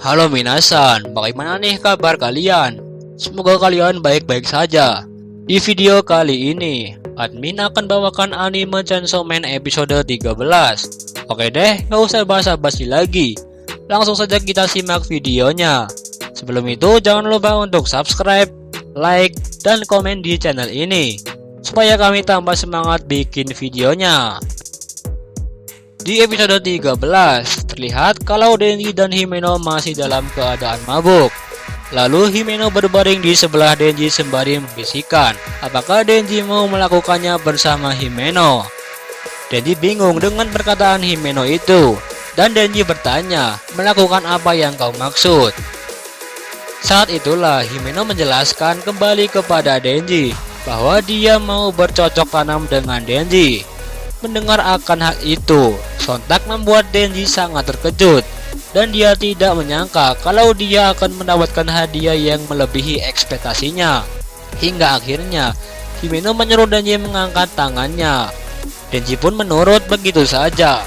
Halo minasan, bagaimana nih kabar kalian? Semoga kalian baik-baik saja. Di video kali ini, admin akan bawakan anime Chainsaw Man episode 13. Oke deh, gak usah basa-basi lagi. Langsung saja kita simak videonya. Sebelum itu, jangan lupa untuk subscribe, like, dan komen di channel ini, supaya kami tambah semangat bikin videonya. Di episode 13, terlihat kalau Denji dan Himeno masih dalam keadaan mabuk. Lalu Himeno berbaring di sebelah Denji sembari membisikkan apakah Denji mau melakukannya bersama Himeno. Denji bingung dengan perkataan Himeno itu, dan Denji bertanya, melakukan apa yang kau maksud? Saat itulah Himeno menjelaskan kembali kepada Denji bahwa dia mau bercocok tanam dengan Denji. Mendengar akan hal itu, sontak membuat Denji sangat terkejut, dan dia tidak menyangka kalau dia akan mendapatkan hadiah yang melebihi ekspektasinya. Hingga akhirnya, Himeno menyuruh Denji mengangkat tangannya. Denji pun menurut begitu saja.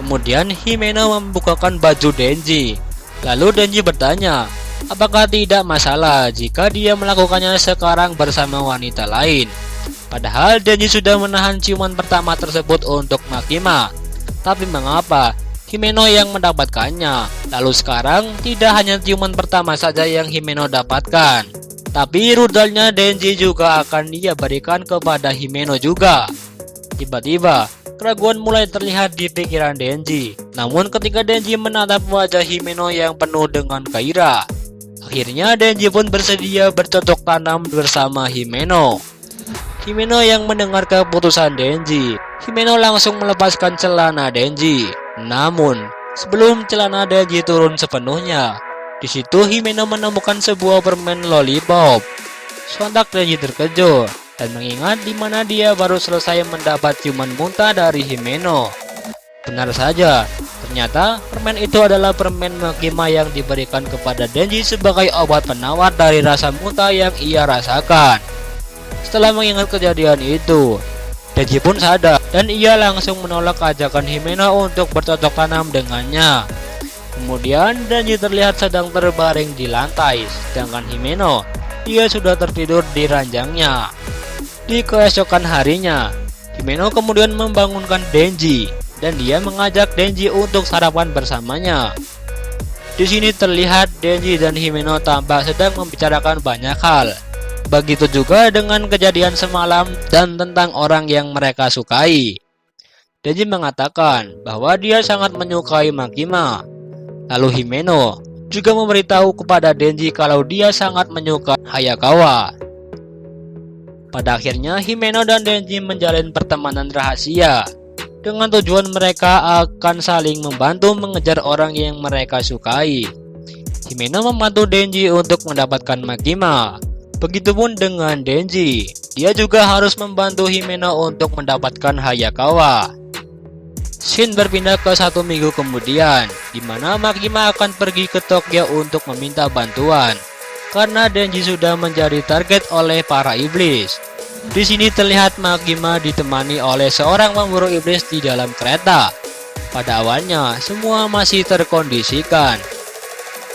Kemudian Himeno membukakan baju Denji. Lalu Denji bertanya, apakah tidak masalah jika dia melakukannya sekarang bersama wanita lain? Padahal Denji sudah menahan ciuman pertama tersebut untuk Makima. Tapi mengapa Himeno yang mendapatkannya? Lalu sekarang tidak hanya ciuman pertama saja yang Himeno dapatkan, tapi rudalnya Denji juga akan dia berikan kepada Himeno juga. Tiba-tiba keraguan mulai terlihat di pikiran Denji. Namun ketika Denji menatap wajah Himeno yang penuh dengan gairah, akhirnya Denji pun bersedia bercocok tanam bersama Himeno. Himeno yang mendengar keputusan Denji, Himeno langsung melepaskan celana Denji. Namun, sebelum celana Denji turun sepenuhnya, di situ Himeno menemukan sebuah permen lollipop. Sontak Denji terkejut dan mengingat di mana dia baru selesai mendapat ciuman muntah dari Himeno. Benar saja, ternyata permen itu adalah permen Makima yang diberikan kepada Denji sebagai obat penawar dari rasa muntah yang ia rasakan. Setelah mengingat kejadian itu, Denji pun sadar dan ia langsung menolak ajakan Himeno untuk bercocok tanam dengannya. Kemudian Denji terlihat sedang terbaring di lantai, sedangkan Himeno dia sudah tertidur di ranjangnya. Di keesokan harinya, Himeno kemudian membangunkan Denji dan dia mengajak Denji untuk sarapan bersamanya. Di sini terlihat Denji dan Himeno tampak sedang membicarakan banyak hal. Begitu juga dengan kejadian semalam dan tentang orang yang mereka sukai. Denji mengatakan bahwa dia sangat menyukai Makima. Lalu Himeno juga memberitahu kepada Denji kalau dia sangat menyukai Hayakawa. Pada akhirnya Himeno dan Denji menjalin pertemanan rahasia dengan tujuan mereka akan saling membantu mengejar orang yang mereka sukai. Himeno membantu Denji untuk mendapatkan Makima. Begitupun dengan Denji, dia juga harus membantu Himeno untuk mendapatkan Hayakawa. Scene berpindah ke 1 minggu kemudian, di mana Makima akan pergi ke Tokyo untuk meminta bantuan, karena Denji sudah menjadi target oleh para iblis. Di sini terlihat Makima ditemani oleh seorang pemburu iblis di dalam kereta. Pada awalnya, semua masih terkondisikan.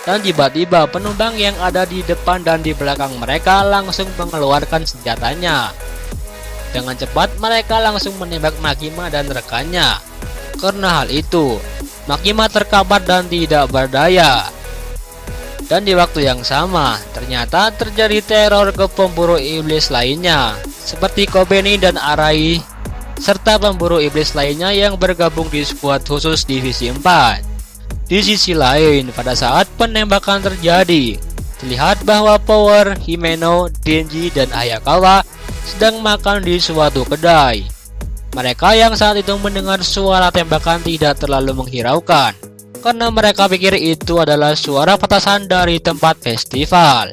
Dan tiba-tiba penumpang yang ada di depan dan di belakang mereka langsung mengeluarkan senjatanya. Dengan cepat mereka langsung menembak Makima dan rekannya. Karena hal itu, Makima terkapar dan tidak berdaya. Dan di waktu yang sama, ternyata terjadi teror ke pemburu iblis lainnya, seperti Kobeni dan Arai, serta pemburu iblis lainnya yang bergabung di skuad khusus divisi 4. Di sisi lain, pada saat penembakan terjadi, terlihat bahwa Power, Himeno, Denji, dan Hayakawa sedang makan di suatu kedai. Mereka yang saat itu mendengar suara tembakan tidak terlalu menghiraukan, karena mereka pikir itu adalah suara petasan dari tempat festival.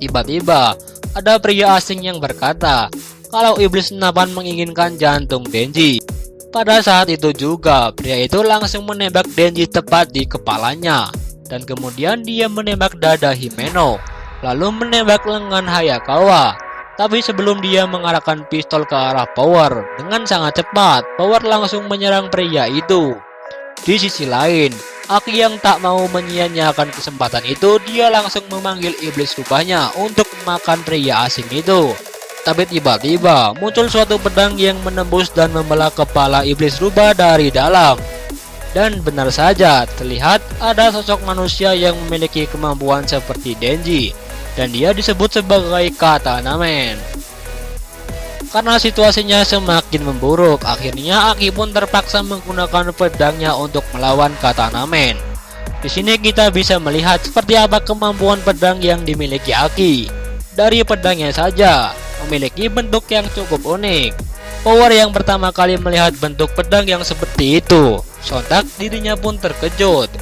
Tiba-tiba, ada pria asing yang berkata kalau iblis senapan menginginkan jantung Denji. Pada saat itu juga, pria itu langsung menembak Denji tepat di kepalanya. Dan kemudian dia menembak dada Himeno, lalu menembak lengan Hayakawa. Tapi sebelum dia mengarahkan pistol ke arah Power dengan sangat cepat, Power langsung menyerang pria itu. Di sisi lain, Aki yang tak mau menyia-nyiakan kesempatan itu, dia langsung memanggil iblis rubahnya untuk memakan pria asing itu. Tapi tiba-tiba muncul suatu pedang yang menembus dan membelah kepala iblis rubah dari dalam. Dan benar saja, terlihat ada sosok manusia yang memiliki kemampuan seperti Denji, dan dia disebut sebagai Katana Man. Karena situasinya semakin memburuk, akhirnya Aki pun terpaksa menggunakan pedangnya untuk melawan Katana Man. Di sini kita bisa melihat seperti apa kemampuan pedang yang dimiliki Aki. Dari pedangnya saja, memiliki bentuk yang cukup unik. Power yang pertama kali melihat bentuk pedang yang seperti itu, sontak dirinya pun terkejut.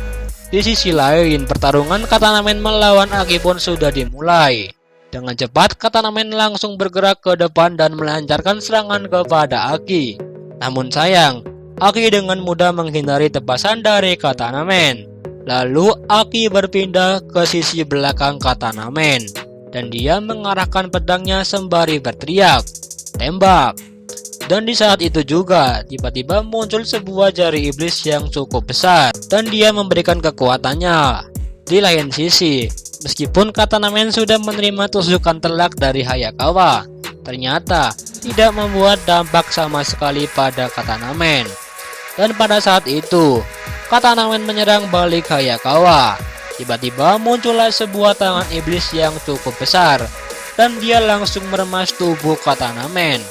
Di sisi lain, pertarungan Katana Man melawan Aki pun sudah dimulai. Dengan cepat, Katana Man langsung bergerak ke depan dan melancarkan serangan kepada Aki. Namun sayang, Aki dengan mudah menghindari tebasan dari Katana Man. Lalu Aki berpindah ke sisi belakang Katana Man, dan dia mengarahkan pedangnya sembari berteriak, "Tembak!" Dan di saat itu juga, tiba-tiba muncul sebuah jari iblis yang cukup besar, dan dia memberikan kekuatannya. Di lain sisi, meskipun Katana Man sudah menerima tusukan telak dari Hayakawa, ternyata tidak membuat dampak sama sekali pada Katana Man. Dan pada saat itu, Katana Man menyerang balik Hayakawa. Tiba-tiba muncullah sebuah tangan iblis yang cukup besar, dan dia langsung meremas tubuh Katana Man.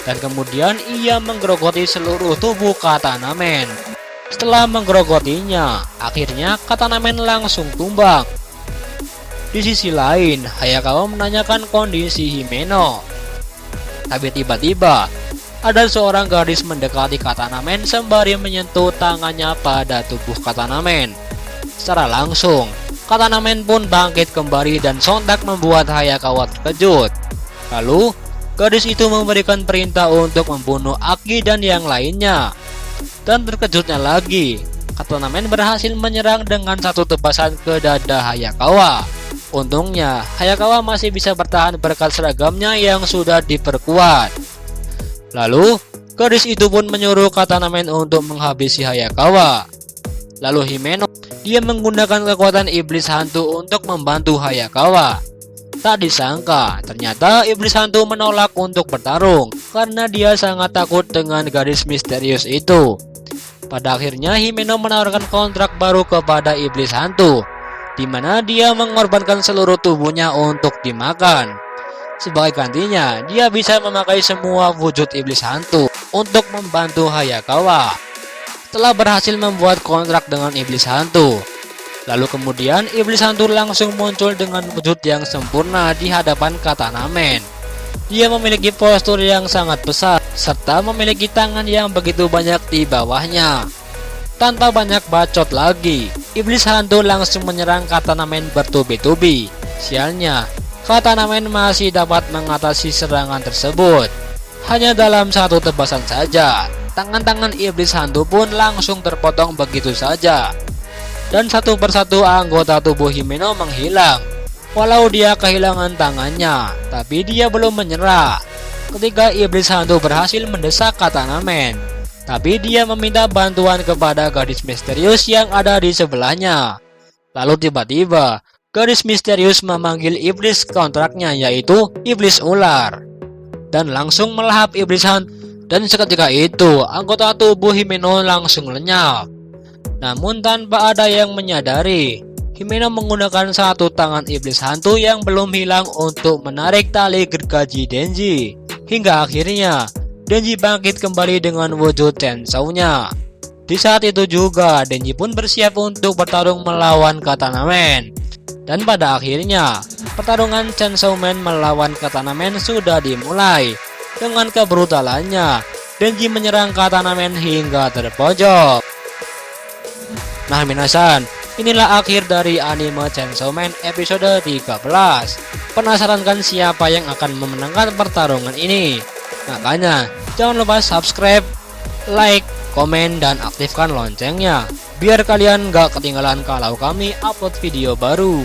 Dan kemudian ia menggerogoti seluruh tubuh Katana Man. Setelah menggerogotinya, akhirnya Katana Man langsung tumbang. Di sisi lain, Hayakawa menanyakan kondisi Himeno. Tapi tiba-tiba, ada seorang gadis mendekati Katana Man sembari menyentuh tangannya pada tubuh Katana Man. Secara langsung, Katana Man pun bangkit kembali dan sontak membuat Hayakawa terkejut. Lalu, gadis itu memberikan perintah untuk membunuh Aki dan yang lainnya. Dan terkejutnya lagi, Katana Man berhasil menyerang dengan satu tebasan ke dada Hayakawa. Untungnya, Hayakawa masih bisa bertahan berkat seragamnya yang sudah diperkuat. Lalu, gadis itu pun menyuruh Katana Man untuk menghabisi Hayakawa. Lalu Himeno, dia menggunakan kekuatan iblis hantu untuk membantu Hayakawa. Tak disangka, ternyata iblis hantu menolak untuk bertarung karena dia sangat takut dengan gadis misterius itu. Pada akhirnya Himeno menawarkan kontrak baru kepada iblis hantu, di mana dia mengorbankan seluruh tubuhnya untuk dimakan. Sebagai gantinya, dia bisa memakai semua wujud iblis hantu untuk membantu Hayakawa. Setelah berhasil membuat kontrak dengan iblis hantu, lalu kemudian iblis hantu langsung muncul dengan wujud yang sempurna di hadapan Katana Man. Dia memiliki postur yang sangat besar, serta memiliki tangan yang begitu banyak di bawahnya. Tanpa banyak bacot lagi, iblis hantu langsung menyerang Katana Man bertubi-tubi. Sialnya, Katana Man masih dapat mengatasi serangan tersebut. Hanya dalam satu tebasan saja, tangan-tangan iblis hantu pun langsung terpotong begitu saja. Dan satu persatu anggota tubuh Himeno menghilang. Walau dia kehilangan tangannya, tapi dia belum menyerah. Ketika iblis hantu berhasil mendesak Katana Man, tapi dia meminta bantuan kepada gadis misterius yang ada di sebelahnya. Lalu tiba-tiba, gadis misterius memanggil iblis kontraknya, yaitu iblis ular, dan langsung melahap iblis hantu. Dan seketika itu, anggota tubuh Himeno langsung lenyap. Namun tanpa ada yang menyadari, Himeno menggunakan satu tangan iblis hantu yang belum hilang untuk menarik tali gergaji Denji. Hingga akhirnya, Denji bangkit kembali dengan wujud Chainsaw-nya. Di saat itu juga, Denji pun bersiap untuk bertarung melawan Katana Man. Dan pada akhirnya, pertarungan Chainsaw Man melawan Katana Man sudah dimulai. Dengan kebrutalannya, Denji menyerang Katana Man hingga terpojok. Nah minasan, inilah akhir dari anime Chainsaw Man episode 13. Penasaran kan siapa yang akan memenangkan pertarungan ini? Makanya jangan lupa subscribe, like, komen, dan aktifkan loncengnya biar kalian gak ketinggalan kalau kami upload video baru.